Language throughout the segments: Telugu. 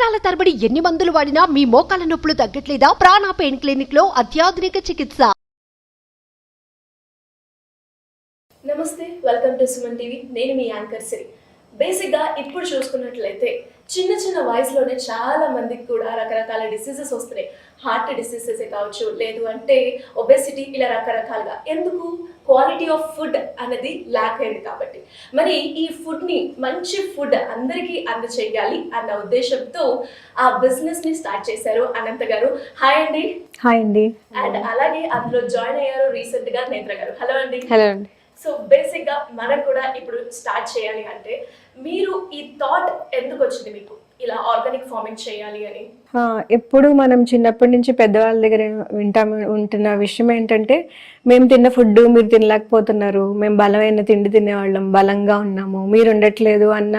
సంవత్సరాల తరబడి ఎన్ని మందులు వాడినా మీ మోకాల నొప్పులు తగ్గట్లేదా? ప్రాణ పెయిన్ క్లినిక్ లో అత్యాధునిక చికిత్స. నమస్తే, వెల్కమ్ టు సుమన్ టీవీ. నేను మీ యాంకర్ సిరి. బేసిక్గా ఇప్పుడు చూసుకున్నట్లయితే చిన్న చిన్న వయసులోనే చాలా మందికి కూడా రకరకాల డిసీజెస్ వస్తున్నాయి. హార్ట్ డిసీజెస్ కావచ్చు, లేదు అంటే ఒబెసిటీ, ఇలా రకరకాలుగా. ఎందుకు? క్వాలిటీ ఆఫ్ ఫుడ్ అనేది ల్యాక్ అయింది కాబట్టి. మరి ఈ ఫుడ్ని, మంచి ఫుడ్ అందరికీ అందచేయాలి అన్న ఉద్దేశంతో ఆ బిజినెస్ని స్టార్ట్ చేశారు అనంత గారు. హాయ్ అండి. హాయ్ అండి. అండ్ అలాగే అందులో జాయిన్ అయ్యారు రీసెంట్గా నేత్ర గారు. హలో అండి. హలో అండి. సో బేసిక్గా మనం కూడా ఇప్పుడు స్టార్ట్ చేయాలి అంటే మీరు ఈ థాట్ ఎందుకు వచ్చింది మీకు, ఇలా ఆర్గానిక్ ఫార్మింగ్ చేయాలి అని? ఎప్పుడు మనం చిన్నప్పటి నుంచి పెద్దవాళ్ళ దగ్గర ఉంటున్న విషయం ఏంటంటే, మేము తిన్న ఫుడ్ మీరు తినలేకపోతున్నారు, మేము బలమైన తిండి తినేవాళ్ళం, బలంగా ఉన్నాము, మీరు ఉండట్లేదు అన్న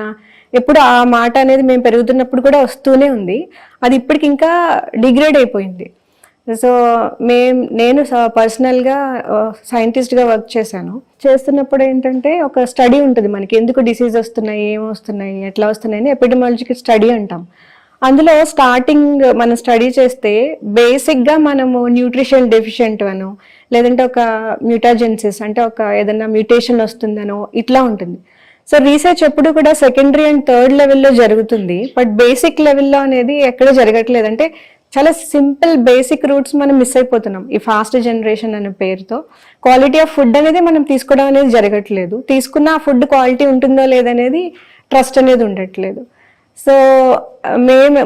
ఎప్పుడు ఆ మాట అనేది మేము పెరుగుతున్నప్పుడు కూడా వస్తూనే ఉంది. అది ఇప్పటికి ఇంకా డిగ్రేడ్ అయిపోయింది. సో నేను పర్సనల్గా సైంటిస్ట్గా వర్క్ చేస్తున్నప్పుడు ఏంటంటే, ఒక స్టడీ ఉంటుంది మనకి, ఎందుకు డిసీజ్ వస్తున్నాయి, ఏమొస్తున్నాయి, ఎట్లా వస్తున్నాయని ఎపిడమాలజికల్ స్టడీ అంటాం. అందులో స్టార్టింగ్ మనం స్టడీ చేస్తే బేసిక్గా మనము న్యూట్రిషన్ డెఫిషియెంట్ అను, లేదంటే ఒక మ్యూటాజెన్సిస్ అంటే ఒక ఏదైనా మ్యూటేషన్ వస్తుందనో ఇట్లా ఉంటుంది. సో రీసెర్చ్ ఎప్పుడు కూడా సెకండరీ అండ్ థర్డ్ లెవెల్లో జరుగుతుంది, బట్ బేసిక్ లెవెల్లో అనేది ఎక్కడ జరగట్లేదు. అంటే చాలా సింపుల్ బేసిక్ రూట్స్ మనం మిస్ అయిపోతున్నాం ఈ ఫాస్ట్ జనరేషన్ అనే పేరుతో. క్వాలిటీ ఆఫ్ ఫుడ్ అనేది మనం తీసుకోవడం అనేది జరగట్లేదు. తీసుకున్న ఆ ఫుడ్ క్వాలిటీ ఉంటుందో లేదనేది ట్రస్ట్ అనేది ఉండట్లేదు. సో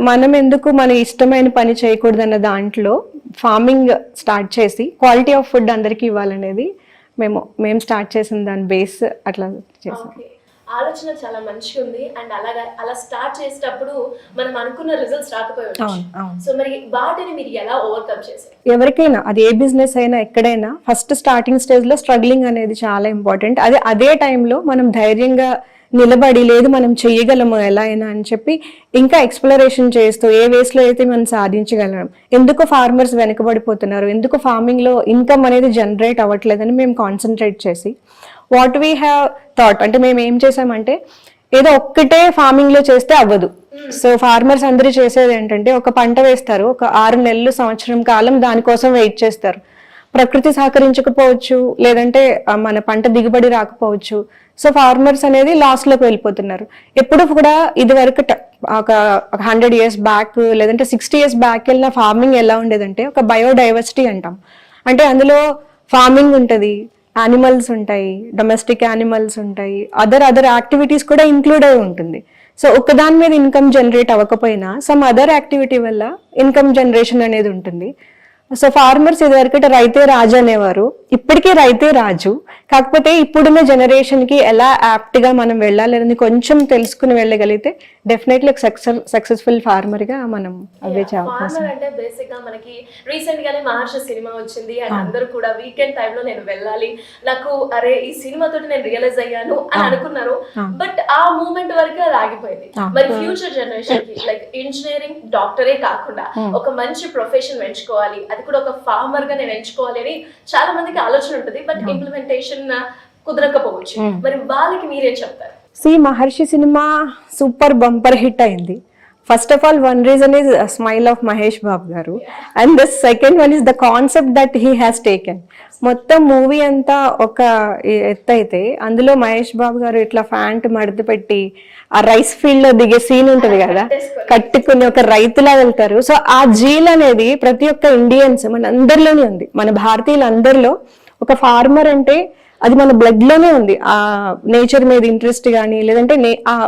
మనం ఎందుకు మన ఇష్టమైన పని చేయకూడదన్న దాంట్లో ఫార్మింగ్ స్టార్ట్ చేసి క్వాలిటీ ఆఫ్ ఫుడ్ అందరికీ ఇవ్వాలనేది మేము స్టార్ట్ చేసిన దాని బేస్ అట్లా చేసాం. ఆలోచన చాలా మంచిగా ఉంది. అండ్ అలా స్టార్ట్ చేసేటప్పుడు మనం అనుకున్న రిజల్ట్స్ రాకపోవచ్చు. సో మరి వాటిని మీరు ఎలా ఓవర్కమ్ చేశారు? ఎవరికైనా అది ఏ బిజినెస్ అయినా ఎక్కడైనా ఫస్ట్ స్టార్టింగ్ స్టేజ్ లో స్ట్రగ్లింగ్ అనేది చాలా ఇంపార్టెంట్. అదే టైంలో మనం ధైర్యంగా నిలబడి, లేదు మనం చెయ్యగలము ఎలా అయినా అని చెప్పి ఇంకా ఎక్స్ప్లోరేషన్ చేస్తూ ఏ వేస్ లో అయితే మనం సాధించగలం, ఎందుకు ఫార్మర్స్ వెనకబడిపోతున్నారు, ఎందుకు ఫార్మింగ్ లో ఇన్కమ్ అనేది జనరేట్ అవ్వట్లేదని మేము కాన్సన్ట్రేట్ చేసి వాట్ వీ హ్యావ్ థాట్ అంటే మేము ఏం చేసామంటే, ఏదో ఒక్కటే ఫార్మింగ్ లో చేస్తే అవ్వదు. సో ఫార్మర్స్ అందరూ చేసేది ఏంటంటే, ఒక పంట వేస్తారు, ఒక 6 నెలలు సంవత్సరం కాలం దానికోసం వెయిట్ చేస్తారు. ప్రకృతి సహకరించకపోవచ్చు, లేదంటే మన పంట దిగుబడి రాకపోవచ్చు. సో ఫార్మర్స్ అనేది లాస్ లోకి వెళ్ళిపోతున్నారు. ఎప్పుడు కూడా ఇది వరకు ఒక 100 years బ్యాక్, లేదంటే 60 years బ్యాక్ వెళ్ళిన ఫార్మింగ్ ఎలా ఉండేదంటే, ఒక బయోడైవర్సిటీ అంటాం. అంటే అందులో ఫార్మింగ్ ఉంటుంది, యానిమల్స్ ఉంటాయి, డొమెస్టిక్ యానిమల్స్ ఉంటాయి, అదర్ యాక్టివిటీస్ కూడా ఇంక్లూడ్ అయి ఉంటుంది. సో ఒకదాని మీద ఇన్కమ్ జనరేట్ అవ్వకపోయినా సమ్ అదర్ యాక్టివిటీ వల్ల ఇన్కమ్ జనరేషన్ అనేది ఉంటుంది. సో ఫార్మర్స్ ఇదివరకు రైతే రాజు అనేవారు, ఇప్పటికీ రైతే రాజు. కాకపోతే ఇప్పుడున్న జనరేషన్ కి ఎలా యాప్ట్ గా మనం వెళ్ళాలని కొంచెం తెలుసుకుని వెళ్ళగలిగితే డెఫినెట్లీ సక్సెస్ఫుల్ ఫార్మర్ గా మనం అవే అవకాశం. అంటే బేసిక్ గా మనకి రీసెంట్ గానే మహర్షి సినిమా వచ్చింది. అండ్ అందరూ కూడా వీకెండ్ టైంలో నేను వెళ్ళాలి, నాకు అరే ఈ సినిమా తోటి నేను రియలైజ్ అయ్యాను అని అనుకున్నారు. బట్ ఆ మూమెంట్ వరకు అది ఆగిపోయింది. మరి ఫ్యూచర్ జనరేషన్ కి లైక్ ఇంజనీరింగ్, డాక్టరే కాకుండా ఒక మంచి ప్రొఫెషన్ ఎంచుకోవాలి, అది కూడా ఒక ఫార్మర్ గా నేను ఎంచుకోవాలి అని చాలా మందికి ఆలోచన ఉంటుంది. బట్ ఇంప్లిమెంటేషన్ కుదరకపోవచ్చు. మరి వాళ్ళకి మీరేం చెప్తారు? Maharshi cinema super bumper hit అయింది. First of all, one reason is smile of Mahesh Babu garu, and the second one is the concept that he has taken. మొత్తం మూవీ అంతా ఒక ఎత్తు అయితే, అందులో మహేష్ బాబు గారు ఇట్లా ఫ్యాంట్ మడత పెట్టి ఆ రైస్ ఫీల్డ్ లో దిగే సీన్ ఉంటది కదా, కట్టుకుని ఒక రైతులా వెళ్తారు. సో ఆ జీల్ అనేది ప్రతి ఒక్క ఇండియన్స్ మన అందరిలోనే ఉంది, మన భారతీయులందరిలో. ఒక ఫార్మర్ అంటే అది మన బ్లడ్ లోనే ఉంది. ఆ నేచర్ మీద ఇంట్రెస్ట్ కానీ, లేదంటే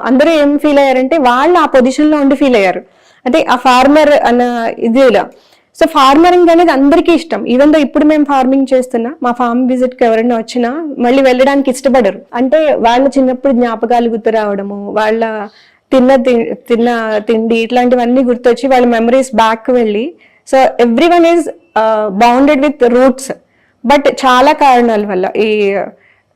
అందరూ ఏం ఫీల్ అయ్యారంటే, వాళ్ళు ఆ పొజిషన్ లో ఉండి ఫీల్ అయ్యారు, అంటే ఆ ఫార్మర్ అన్న ఇదిలా. సో ఫార్మరింగ్ అనేది అందరికీ ఇష్టం. ఈవెన్ దో ఇప్పుడు మేము ఫార్మింగ్ చేస్తున్నా, మా ఫార్మ్ విజిట్ కి ఎవరైనా వచ్చినా మళ్ళీ వెళ్ళడానికి ఇష్టపడరు. అంటే వాళ్ళ చిన్నప్పుడు జ్ఞాపకాలు గుర్తు రావడము, వాళ్ళ తిన్న తిండి, ఇట్లాంటివన్నీ గుర్తొచ్చి వాళ్ళ మెమరీస్ బ్యాక్ వెళ్ళి. So every one is bounded with roots. But చాలా కారణాల వల్ల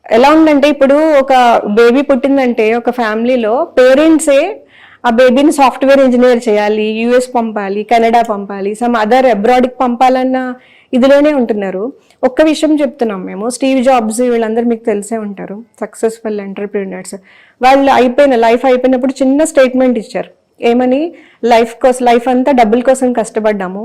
ఎలా ఉందంటే, ఇప్పుడు ఒక బేబీ పుట్టిందంటే ఒక ఫ్యామిలీలో పేరెంట్సే ఆ బేబీని సాఫ్ట్వేర్ ఇంజనీర్ చేయాలి, యుఎస్ పంపాలి, కెనడా పంపాలి, సమ్ అదర్ అబ్రాడ్కి పంపాలన్న ఇదిలోనే ఉంటున్నారు. ఒక్క విషయం చెప్తున్నాం మేము, స్టీవ్ జాబ్స్ వీళ్ళందరూ మీకు తెలిసే ఉంటారు, సక్సెస్ఫుల్ ఎంటర్ప్రీనర్స్. వాళ్ళు లైఫ్ అయిపోయినప్పుడు చిన్న స్టేట్మెంట్ ఇచ్చారు, ఏమని లైఫ్ అంతా డబ్బుల కోసం కష్టపడ్డాము,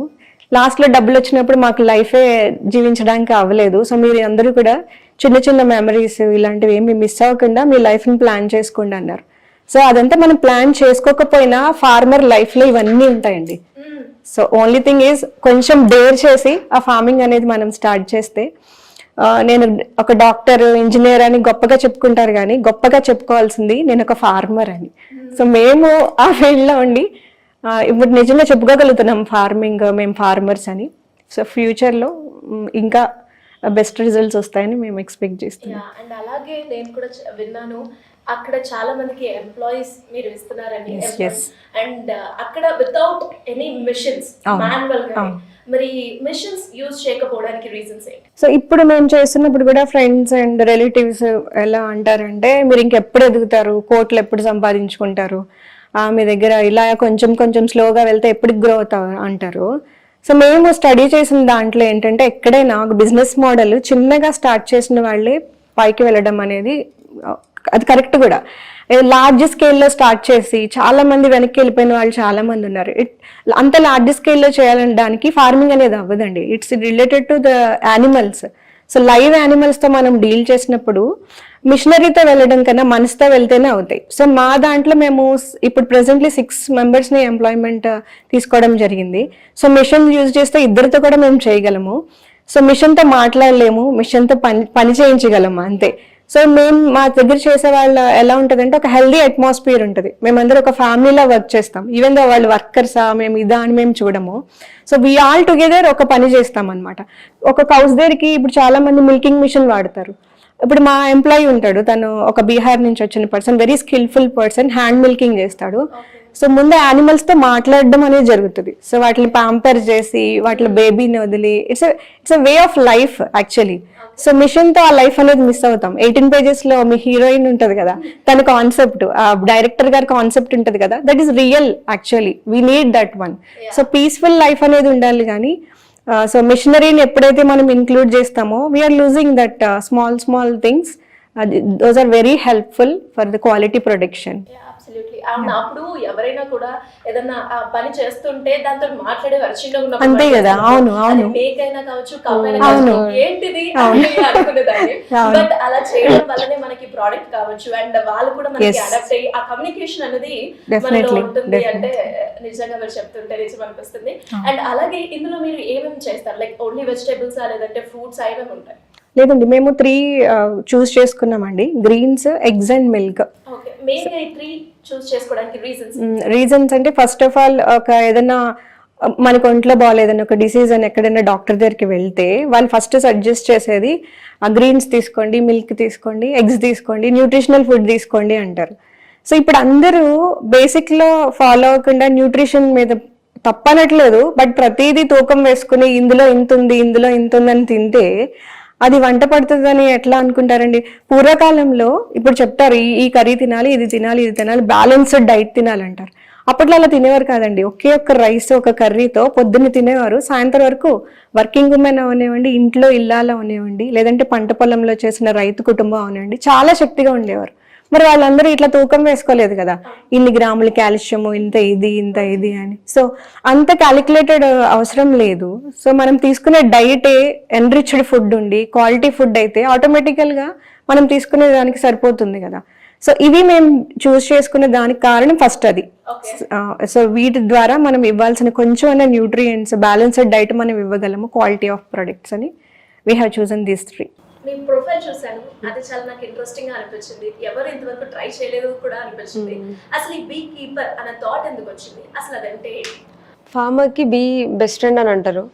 లాస్ట్లో డబ్బులు వచ్చినప్పుడు మాకు లైఫే జీవించడానికి అవ్వలేదు. సో మీరు అందరూ కూడా చిన్న చిన్న మెమరీస్ ఇలాంటివి ఏమి మిస్ అవ్వకుండా మీ లైఫ్ని ప్లాన్ చేసుకోండి అన్నారు. సో అదంతా మనం ప్లాన్ చేసుకోకపోయినా ఫార్మర్ లైఫ్లో ఇవన్నీ ఉంటాయండి. సో ఓన్లీ థింగ్ ఈజ్ కొంచెం డేర్ చేసి ఆ ఫార్మింగ్ అనేది మనం స్టార్ట్ చేస్తే, నేను ఒక డాక్టర్ ఇంజనీర్ అని గొప్పగా చెప్పుకుంటారు కానీ గొప్పగా చెప్పుకోవాల్సింది నేను ఒక ఫార్మర్ అని. సో మేము ఆ ఫీల్డ్లో ఉండి ఇప్పుడు నిజంగా చెప్పుకోగలుగుతున్నాం ఫార్మింగ్ మేము ఫార్మర్స్ అని. సో ఫ్యూచర్లో ఇంకా బెస్ట్ రిజల్ట్స్ వస్తాయని మేము ఎక్స్పెక్ట్ చేస్తున్నాం. అండ్ అలాగే నేను కూడా విన్నాను అక్కడ చాలా మందికి ఎంప్లాయీస్ మీరు ఇస్తున్నారని, అండ్ అక్కడ వితౌట్ ఎనీ మిషన్స్ మాన్యువల్ గా, మరి మిషన్స్ యూజ్ చేయకపోవడానికి రీజన్స్ ఏంటి? సో ఇప్పుడు మేము చేస్తున్నప్పుడు కూడా ఫ్రెండ్స్ అండ్ రిలేటివ్స్ ఎలా అంటారంటే, మీరు ఇంకెప్పుడు ఎదుగుతారు, కోట్లు ఎప్పుడు సంపాదించుకుంటారు, మీ దగ్గర ఇలా కొంచెం కొంచెం స్లోగా వెళ్తే ఎప్పుడు గ్రో అవుతారు అంటారు. సో మేము స్టడీ చేసిన దాంట్లో ఏంటంటే, ఎక్కడైనా ఒక బిజినెస్ మోడల్ చిన్నగా స్టార్ట్ చేసిన వాళ్ళే పైకి వెళ్ళడం అనేది అది కరెక్ట్ కూడా. లార్జ్ స్కేల్లో స్టార్ట్ చేసి చాలా మంది వెనక్కి వెళ్ళిపోయిన వాళ్ళు చాలా మంది ఉన్నారు. అంత లార్జ్ స్కేల్లో చేయాలనడానికి ఫార్మింగ్ అనేది అవ్వదండి. It's related to the animals. So live యానిమల్స్తో మనం డీల్ చేసినప్పుడు మిషనరీతో వెళ్ళడం కన్నా మనసుతో వెళ్తేనే అవుతాయి. సో మా దాంట్లో మేము ఇప్పుడు ప్రెసెంట్లీ 6 మెంబర్స్ని ఎంప్లాయ్మెంట్ తీసుకోవడం జరిగింది. సో మిషన్ యూజ్ చేస్తే ఇద్దరితో కూడా మేము చేయగలము. సో మిషన్తో మాట్లాడలేము, మిషన్తో పని చేయించగలము అంతే. సో మేము మా దగ్గర చేసే వాళ్ళు ఎలా ఉంటుందంటే, ఒక హెల్దీ అట్మాస్ఫియర్ ఉంటుంది. మేమందరూ ఒక ఫ్యామిలీలో వర్క్ చేస్తాం. ఈవెన్ దో వాళ్ళు వర్కర్సా మేము ఇదా అని మేము చూడము. సో వీ ఆల్ టుగెదర్ ఒక పని చేస్తాం అనమాట. ఒక కౌస్ దగ్గరికి ఇప్పుడు చాలా మంది మిల్కింగ్ మిషన్ వాడతారు. ఇప్పుడు మా ఎంప్లాయీ ఉంటాడు, తను ఒక బీహార్ నుంచి వచ్చిన person, very skilful person, hand milking చేస్తాడు. సో ముందు యానిమల్స్తో మాట్లాడడం అనేది జరుగుతుంది. సో వాటిని ప్యాంపర్ చేసి వాటి బేబీని వదిలి it's a way of life actually. So మిషన్తో ఆ లైఫ్ అనేది మిస్ అవుతాం. 18 pages మీ హీరోయిన్ ఉంటుంది కదా, తన కాన్సెప్ట్, డైరెక్టర్ గారి కాన్సెప్ట్ ఉంటుంది కదా, that is real actually. We need that one. So peaceful life అనేది ఉండాలి కానీ సో మిషనరీని ఎప్పుడైతే మనం ఇంక్లూడ్ చేస్తామో we are losing that small things. Those are very helpful for the quality production. అప్పుడు ఎవరైనా కూడా ఏదన్నా పని చేస్తుంటే దాంతో మాట్లాడేవారు చిన్నగా అంతే కదా. అవును అవును, మేకైనా కావచ్చు, కవ్వైనా కావచ్చు, ఏంటిది అనుకునేదాన్ని. బట్ అలా చేయడం వల్లనే మనకి ప్రోడక్ట్ కావచ్చు అండ్ వాళ్ళు కూడా మనకి అడాప్ట్ అయ్యి ఆ కమ్యూనికేషన్ అనేది మనలో ఉంటుంది. అంటే నిజంగా మీరు చెప్తుంటే నిజం అనిపిస్తుంది. అండ్ అలాగే ఇందులో మీరు ఏమేమి చేస్తారు? లైక్ ఓన్లీ వెజిటేబుల్స్ లేదంటే ఫ్రూట్స్ ఏమేమి ఉంటాయి? లేదండి, మేము 3 చూస్ చేసుకున్నామండి, greens, eggs and milk. Reasons అంటే ఫస్ట్ ఆఫ్ ఆల్ ఒక ఏదైనా మనకు ఒంట్లో బాగాలేదని ఒక డిసీజ్ అని ఎక్కడైనా డాక్టర్ దగ్గరికి వెళ్తే వాళ్ళు ఫస్ట్ సజెస్ట్ చేసేది ఆ గ్రీన్స్ తీసుకోండి, మిల్క్ తీసుకోండి, ఎగ్స్ తీసుకోండి, న్యూట్రిషనల్ ఫుడ్ తీసుకోండి అంటారు. సో ఇప్పుడు అందరూ బేసిక్లో ఫాలో అవ్వకుండా న్యూట్రిషన్ మీద తప్పనట్లేదు, బట్ ప్రతిదీ తూకం వేసుకుని ఇందులో ఇంత ఉంది ఇందులో ఇంత ఉందని తింటే అది వంట పడుతుందని ఎట్లా అనుకుంటారండి? పూర్వకాలంలో ఇప్పుడు చెప్తారు ఈ కర్రీ తినాలి, ఇది తినాలి, ఇది తినాలి, బ్యాలెన్స్డ్ డైట్ తినాలంటారు. అప్పట్లో అలా తినేవారు కాదండి. ఒకే ఒక్క రైస్ ఒక కర్రీతో పొద్దున్న తినేవారు, సాయంత్రం వరకు వర్కింగ్ ఉమెన్ అవనివ్వండి, ఇంట్లో ఇల్లాలు అవనివ్వండి, లేదంటే పంట పొలంలో చేసిన రైతు కుటుంబం అవనివ్వండి, చాలా శక్తిగా ఉండేవారు. మరి వాళ్ళందరూ ఇట్లా తూకం వేసుకోలేదు కదా, ఇన్ని గ్రాములు కాల్షియము, ఇంత ఇది అని. సో అంత క్యాలిక్యులేటెడ్ అవసరం లేదు. సో మనం తీసుకునే డైటే ఎన్రిచ్డ్ ఫుడ్ ఉండి క్వాలిటీ ఫుడ్ అయితే ఆటోమేటికల్గా మనం తీసుకునే దానికి సరిపోతుంది కదా. సో ఇవి మేము చూస్ చేసుకునే దానికి కారణం ఫస్ట్ అది. సో వీటి ద్వారా మనం ఇవ్వాల్సిన కొంచెం అనే న్యూట్రియంట్స్, బ్యాలెన్స్డ్ డైట్ మనం ఇవ్వగలము, క్వాలిటీ ఆఫ్ ప్రొడక్ట్స్ అని we have chosen these 3. Me profile చూసాను, అది చాలా నాకు ఇంట్రెస్టింగ్ గా అనిపించింది. ఎవరు ఇంతవరకు ట్రై చేయలేదు కూడా అనిపించింది. అసలు ఈ బీ కీపర్ అనే థాట్ ఎందుకు వచ్చింది? అసలు అదంటే ఫార్మర్కి బీ బెస్ట్ ఫ్రెండ్ అని అంటారు.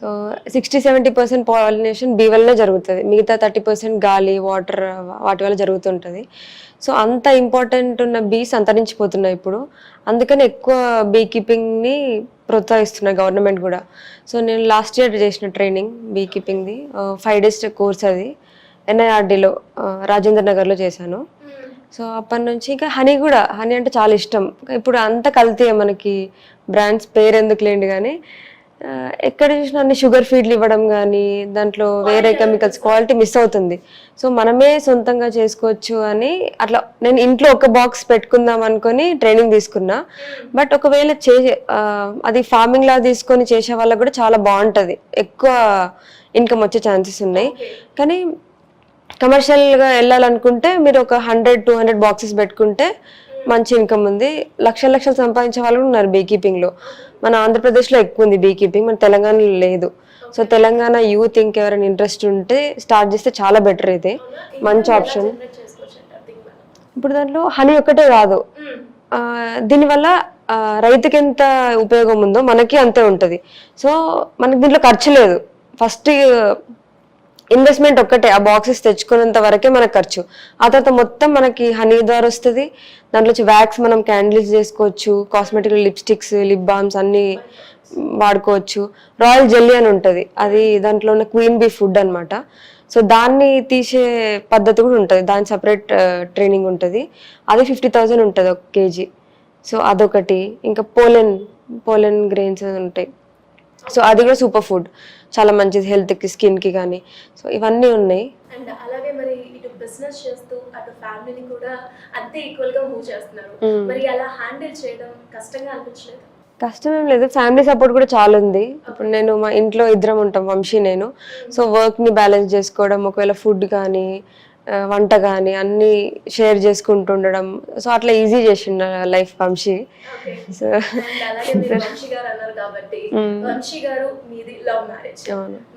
సో 60-70% పాలినేషన్ బీ వల్లనే జరుగుతుంది, మిగతా 30% గాలి, వాటర్ వాటి వల్ల జరుగుతుంటుంది. సో అంత ఇంపార్టెంట్ ఉన్న బీస్ అంతరించిపోతున్నాయి ఇప్పుడు. అందుకని ఎక్కువ బీ కీపింగ్ని ప్రోత్సహిస్తున్నారు గవర్నమెంట్ కూడా. సో నేను లాస్ట్ ఇయర్ చేసిన ట్రైనింగ్ బీ కీపింగ్ది 5 days కోర్స్, అది NIRDలో రాజేంద్ర నగర్లో చేశాను. సో అప్పటి నుంచి ఇంకా హనీ అంటే చాలా ఇష్టం. ఇప్పుడు అంత కల్తీ, మనకి బ్రాండ్స్ పేరు ఎందుకు లేండి కానీ ఎక్కడ చూసినా అన్ని షుగర్ ఫీడ్లు ఇవ్వడం కానీ దాంట్లో వేరే కెమికల్స్ క్వాలిటీ మిస్ అవుతుంది. సో మనమే సొంతంగా చేసుకోవచ్చు అని అట్లా నేను ఇంట్లో ఒక బాక్స్ పెట్టుకుందాం అనుకొని ట్రైనింగ్ తీసుకున్నా. బట్ ఒకవేళ అది ఫార్మింగ్ లా తీసుకొని చేసే వాళ్ళకి కూడా చాలా బాగుంటుంది, ఎక్కువ ఇన్కమ్ వచ్చే ఛాన్సెస్ ఉన్నాయి. కానీ కమర్షియల్గా వెళ్ళాలనుకుంటే మీరు ఒక 100-200 బాక్సెస్ పెట్టుకుంటే మంచి ఇన్కమ్ ఉంది. లక్షలు సంపాదించే వాళ్ళు ఉన్నారు బీ కీపింగ్లో. మన ఆంధ్రప్రదేశ్లో ఎక్కువ ఉంది బీ కీపింగ్, మన తెలంగాణలో లేదు. సో తెలంగాణ యూత్ ఇంకెవరైనా ఇంట్రెస్ట్ ఉంటే స్టార్ట్ చేస్తే చాలా బెటర్, ఇది మంచి ఆప్షన్. ఇప్పుడు దాంట్లో హనీ ఒక్కటే కాదు, దీనివల్ల రైతుకి ఎంత ఉపయోగం ఉందో మనకి అంతే ఉంటుంది. సో మనకి దీంట్లో ఖర్చు లేదు. ఫస్ట్ ఇన్వెస్ట్మెంట్ ఒక్కటే, ఆ బాక్సెస్ తెచ్చుకున్నంత వరకే మనకు ఖర్చు. ఆ తర్వాత మొత్తం మనకి హనీ ద్వారా వస్తుంది. దాంట్లో వ్యాక్స్ మనం క్యాండిల్స్ చేసుకోవచ్చు, కాస్మెటిక్ లిప్స్టిక్స్, లిప్ బామ్స్ అన్నీ వాడుకోవచ్చు. రాయల్ జెల్లీ అని ఉంటుంది, అది దాంట్లో ఉన్న క్వీన్ బీ ఫుడ్ అనమాట. సో దాన్ని తీసే పద్ధతి కూడా ఉంటుంది, దాని సపరేట్ ట్రైనింగ్ ఉంటుంది. అది 50,000 ఉంటుంది 1 kg. సో అదొకటి. ఇంకా పోలెన్ గ్రెయిన్స్ ఉంటాయి, సో అది కూడా సూపర్ ఫుడ్, చాలా మంచిది హెల్త్కి, స్కిన్కి కానీ. సో ఇవన్నీ ఉన్నాయి. అండ్ అలాగే మరి ఇటు బిజినెస్ చేస్తూ అటు ఫ్యామిలీని కూడా అంతే ఈక్వల్ గా మూవ్ చేస్తున్నారు. మరి అలా హ్యాండిల్ చేయడం కష్టంగా అనిపించలేదు? కష్టం ఏం లేదు, ఫ్యామిలీ సపోర్ట్ కూడా చాలా ఉంది. ఇప్పుడు నేను మా ఇంట్లో 2 ఉంటాం, వంశీ నేను. సో వర్క్ని బ్యాలెన్స్ చేసుకోవడం, ఒకవేళ ఫుడ్ కానీ వంట కానీ అన్నీ షేర్ చేసుకుంటూ ఉండడం, సో అట్లా ఈజీ చేసిండు లైఫ్ వంశీ. సో అలాగే మీరు వంశీ గారు అన్నారు కాబట్టి, వంశీ గారు మీది లవ్ మ్యారేజ్.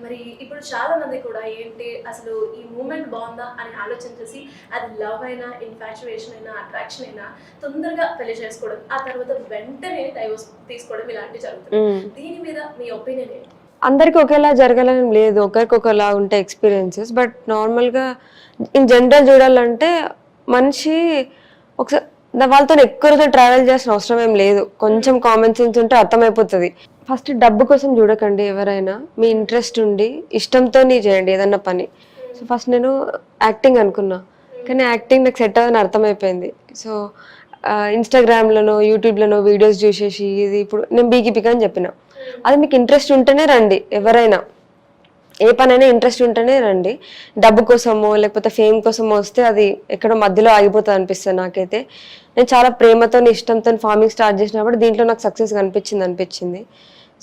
మరి ఇప్పుడు చాలా మంది కూడా ఏంటి అసలు ఈ మూమెంట్ బాగుందా అని ఆలోచన చేసి, అది లవ్ అయినా, ఇన్ఫాచ్యుయేషన్ అయినా, అట్రాక్షన్ అయినా తొందరగా పెళ్లి చేసుకోవడం, ఆ తర్వాత వెంటనే డైవోర్స్ తీసుకోవడం ఇలాంటివి జరుగుతుంది. దీని మీద మీ ఒపీనియన్ ఏంటి? అందరికి ఒకేలా జరగాలని లేదు, ఒకరికి ఒకలా ఉంటాయి ఎక్స్పీరియన్సెస్. బట్ నార్మల్గా ఇన్ జనరల్ చూడాలంటే మనిషి ఒకసారి వాళ్ళతో ఎక్కువ రోజులు ట్రావెల్ చేసిన అవసరం ఏం లేదు, కొంచెం కామన్ సెన్స్ ఉంటే అర్థమైపోతుంది. ఫస్ట్ డబ్బు కోసం చూడకండి ఎవరైనా, మీ ఇంట్రెస్ట్ ఉండి ఇష్టంతో చేయండి ఏదన్నా పని. సో ఫస్ట్ నేను యాక్టింగ్ అనుకున్నా, కానీ యాక్టింగ్ నాకు సెట్ అవ్వని అర్థమైపోయింది. సో ఇన్స్టాగ్రామ్లోనో యూట్యూబ్లోనో వీడియోస్ చూసేసి, ఇది ఇప్పుడు నేను బీకీపీకి అని చెప్పిన, అది మీకు ఇంట్రెస్ట్ ఉంటేనే రండి. ఎవరైనా ఏ పనైనా ఇంట్రెస్ట్ ఉంటేనే రండి. డబ్బు కోసమో లేకపోతే ఫేమ్ కోసమో వస్తే అది ఎక్కడో మధ్యలో ఆగిపోతుంది అనిపిస్తుంది నాకైతే. నేను చాలా ప్రేమతో ఇష్టంతో ఫార్మింగ్ స్టార్ట్ చేసినప్పుడు దీంట్లో నాకు సక్సెస్ అనిపించింది.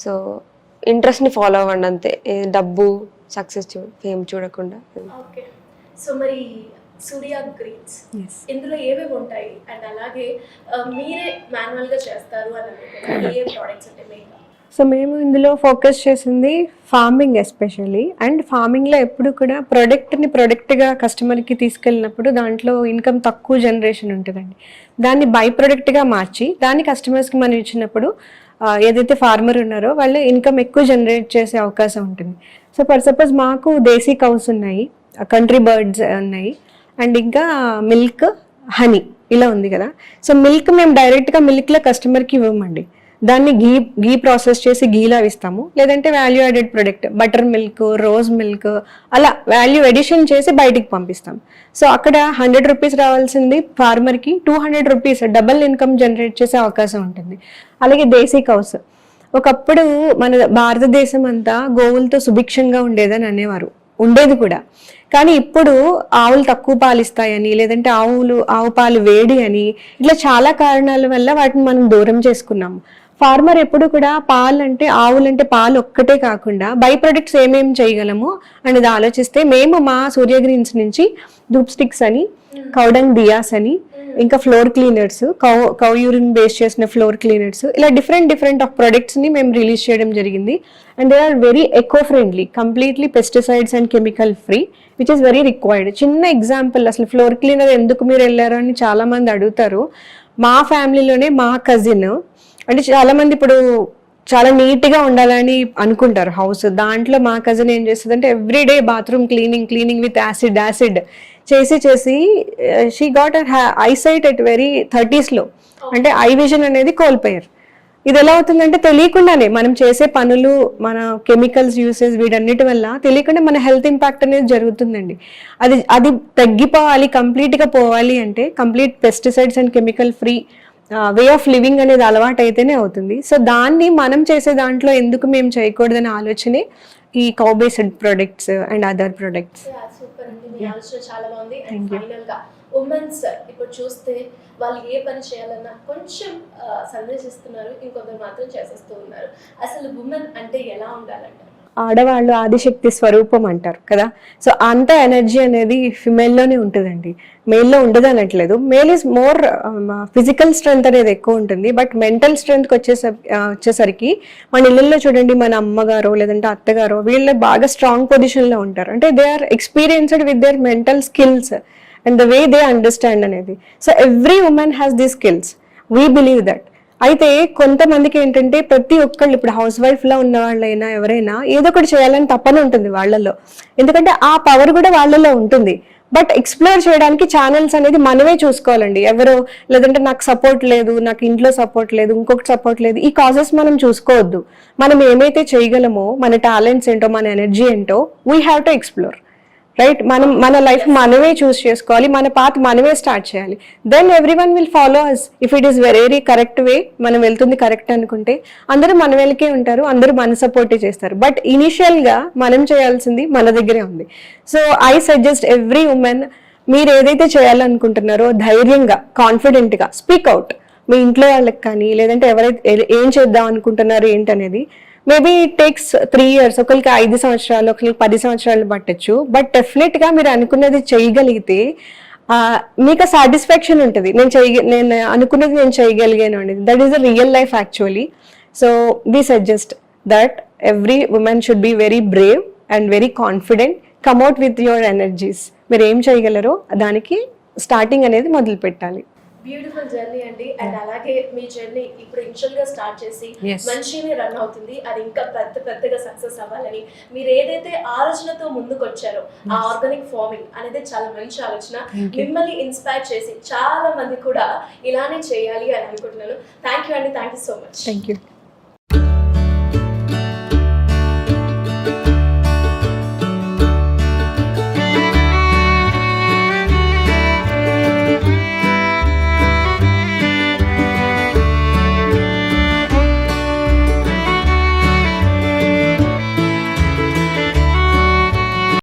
సో ఇంట్రెస్ట్ని ఫాలో అవ్వండి అంతే, డబ్బు సక్సెస్ ఫేమ్ చూడకుండా. ఓకే, సో మరి సూర్య గ్రీన్స్ ఇందులో ఏవేవి ఉంటాయి, అండ్ అలాగే మీరే మాన్యువల్ గా చేస్తారు అని ఏ ప్రొడక్ట్స్ అంటే మెయిన్గా? సో మేము ఇందులో ఫోకస్ చేసింది ఫార్మింగ్ ఎస్పెషల్లీ. అండ్ ఫార్మింగ్లో ఎప్పుడు కూడా ప్రొడక్ట్గా కస్టమర్కి తీసుకెళ్ళినప్పుడు దాంట్లో ఇన్కమ్ తక్కువ జనరేషన్ ఉంటుందండి. దాన్ని బై ప్రొడక్ట్గా మార్చి దాన్ని కస్టమర్స్కి మనం ఇచ్చినప్పుడు ఏదైతే ఫార్మర్ ఉన్నారో వాళ్ళు ఇన్కమ్ ఎక్కువ జనరేట్ చేసే అవకాశం ఉంటుంది. సో ఫర్ సపోజ్ మాకు దేశీ కౌస్ ఉన్నాయి, కంట్రీ బర్డ్స్ ఉన్నాయి, అండ్ ఇంకా మిల్క్, హనీ ఇలా ఉంది కదా. సో మిల్క్ మేము డైరెక్ట్గా మిల్క్లో కస్టమర్కి ఇవ్వమండి, దాన్ని ఘీ ప్రాసెస్ చేసి ఘీలా ఇస్తాము. లేదంటే value added product butter milk, rose milk అలా వాల్యూ ఎడిషన్ చేసి బయటికి పంపిస్తాం. సో అక్కడ 100 రూపీస్ రావాల్సింది ఫార్మర్కి 200 రూపీస్ డబల్ ఇన్కమ్ జనరేట్ చేసే అవకాశం ఉంటుంది. అలాగే దేశీ కౌస్, ఒకప్పుడు మన భారతదేశం అంతా గోవులతో సుభిక్షంగా ఉండేదని అనేవారు, ఉండేది కూడా. కానీ ఇప్పుడు ఆవులు తక్కువ పాలు ఇస్తాయని, లేదంటే ఆవు పాలు వేడి అని, ఇట్లా చాలా కారణాల వల్ల వాటిని మనం దూరం చేసుకున్నాము. ఫార్మర్ ఎప్పుడు కూడా ఆవులంటే పాలు ఒక్కటే కాకుండా బై ప్రొడక్ట్స్ ఏమేమి చేయగలము అనేది ఆలోచిస్తే, మేము మా సూర్య గ్రీన్స్ నుంచి ధూప్ స్టిక్స్ అని, కౌడంగ్ దియాస్ అని, ఇంకా floor cleaners, cow urine base చేసిన ఫ్లోర్ క్లీనర్స్, ఇలా డిఫరెంట్ ఆఫ్ ప్రొడక్ట్స్ ని మేము రిలీజ్ చేయడం జరిగింది. And they are very eco friendly, completely pesticides and chemical free, which is very required. చిన్న ఎగ్జాంపుల్, అసలు ఫ్లోర్ క్లీనర్ ఎందుకు మీరు వెళ్ళారు అని చాలా మంది అడుగుతారు. మా ఫ్యామిలీలోనే మా కజిన్, అంటే చాలా మంది ఇప్పుడు చాలా నీట్గా ఉండాలని అనుకుంటారు హౌస్, దాంట్లో మా కజిన్ ఏం చేస్తుంది అంటే everyday bathroom cleaning with acid చేసి she got eyesight at very 30s లో, అంటే ఐ విజన్ అనేది కోల్పోయారు. ఇది ఎలా అవుతుందంటే తెలియకుండానే మనం చేసే పనులు, మన కెమికల్స్ యూసేజ్ వీటన్నిటి వల్ల తెలియకుండా మన హెల్త్ ఇంపాక్ట్ అనేది జరుగుతుందండి. అది తగ్గిపోవాలి, కంప్లీట్గా పోవాలి అంటే complete pesticides and chemical free way of living అనేది అలవాటు అయితేనే అవుతుంది. సో దాన్ని మనం చేసే దాంట్లో ఎందుకు మేము చేయకూడదనే ఆలోచనే ఈ cow based products and other products. Super అండి, మీ ఆలోచన చాలా బాగుంది. అండ్ ఫైనల్ గా ఉమెన్స్ ఇప్పుడు చూస్తే వాళ్ళు ఏ పని చేయాలన్నా కొంచెం సందేశిస్తున్నారు, ఇంకొందరు మాత్రం చేసేస్తూ ఉన్నారు. అసలు ఉమెన్ అంటే ఎలా ఉండాలంటారు? ఆడవాళ్ళు ఆదిశక్తి స్వరూపం అంటారు కదా. సో అంత ఎనర్జీ అనేది ఫిమేల్లోనే ఉంటుందండి, మేల్లో ఉండదు అనట్లేదు. Male is more physical strength అనేది ఎక్కువ ఉంటుంది, బట్ మెంటల్ స్ట్రెంగ్త్కి వచ్చేసరికి మన ఇళ్ళల్లో చూడండి, మన అమ్మగారో లేదంటే అత్తగారో వీళ్ళు బాగా స్ట్రాంగ్ పొజిషన్లో ఉంటారు. అంటే they are experienced with their mental skills and the way they understand అనేది. So every women has the skills, we believe that. అయితే కొంతమందికి ఏంటంటే ప్రతి ఒక్కళ్ళు ఇప్పుడు హౌస్ వైఫ్లో ఉన్న వాళ్ళైనా ఎవరైనా ఏదో ఒకటి చేయాలని తప్పని ఉంటుంది వాళ్ళల్లో, ఎందుకంటే ఆ పవర్ కూడా వాళ్ళల్లో ఉంటుంది. బట్ ఎక్స్ప్లోర్ చేయడానికి ఛానల్స్ అనేది మనమే చూసుకోవాలండి. ఎవరో లేదంటే నాకు సపోర్ట్ లేదు, నాకు ఇంట్లో సపోర్ట్ లేదు, ఇంకొకటి సపోర్ట్ లేదు, ఈ కాజెస్ మనం చూసుకోవద్దు. మనం ఏమైతే చేయగలమో, మన టాలెంట్స్ ఏంటో, మన ఎనర్జీ ఏంటో we have to explore, right? మనం మన లైఫ్ మనమే చూస్ చేసుకోవాలి, మన పాత్ మనమే స్టార్ట్ చేయాలి. Then every one will follow us if it is very correct way. మనం వెళ్తుంది కరెక్ట్ అనుకుంటే అందరూ మన వెనకే ఉంటారు, అందరూ మన సపోర్టే చేస్తారు. బట్ ఇనిషియల్గా మనం చేయాల్సింది మన దగ్గరే ఉంది. So I suggest every women, మీరు ఏదైతే చేయాలనుకుంటున్నారో ధైర్యంగా కాన్ఫిడెంట్గా స్పీక్ అవుట్. మీ ఇంట్లో వాళ్ళకి కానీ లేదంటే ఎవరైతే ఏం చేద్దాం అనుకుంటున్నారు ఏంటనేది. మేబీ ఇట్ టేక్స్ 3 years, ఒకరికి 5 సంవత్సరాలు, ఒకరికి 10 సంవత్సరాలు పట్టచ్చు. బట్ డెఫినెట్గా మీరు అనుకున్నది చేయగలిగితే మీకు సాటిస్ఫాక్షన్ ఉంటుంది. నేను అనుకున్నది నేను చేయగలిగాను అనేది. That is the real life actually. So we suggest that every women should be very brave and very confident. Combat with your energies. మీరు ఏం చేయగలరో దానికి స్టార్టింగ్ అనేది మొదలు పెట్టాలి. బ్యూటిఫుల్ జర్నీ అండి. అండ్ అలాగే మీ జర్నీ ఇప్పుడు ఇనిషియల్ గా స్టార్ట్ చేసి మంచిగానే రన్ అవుతుంది, అది ఇంకా పెద్దగా సక్సెస్ అవ్వాలని మీరు ఏదైతే ఆలోచనతో ముందుకు వచ్చారో ఆ ఆర్గానిక్ ఫార్మింగ్ అనేది చాలా మంచి ఆలోచన. మిమ్మల్ని ఇన్స్పైర్ చేసి చాలా మంది కూడా ఇలానే చేయాలి అని అనుకుంటున్నాను. థ్యాంక్ యూ అండి, thank you so much. Thank you.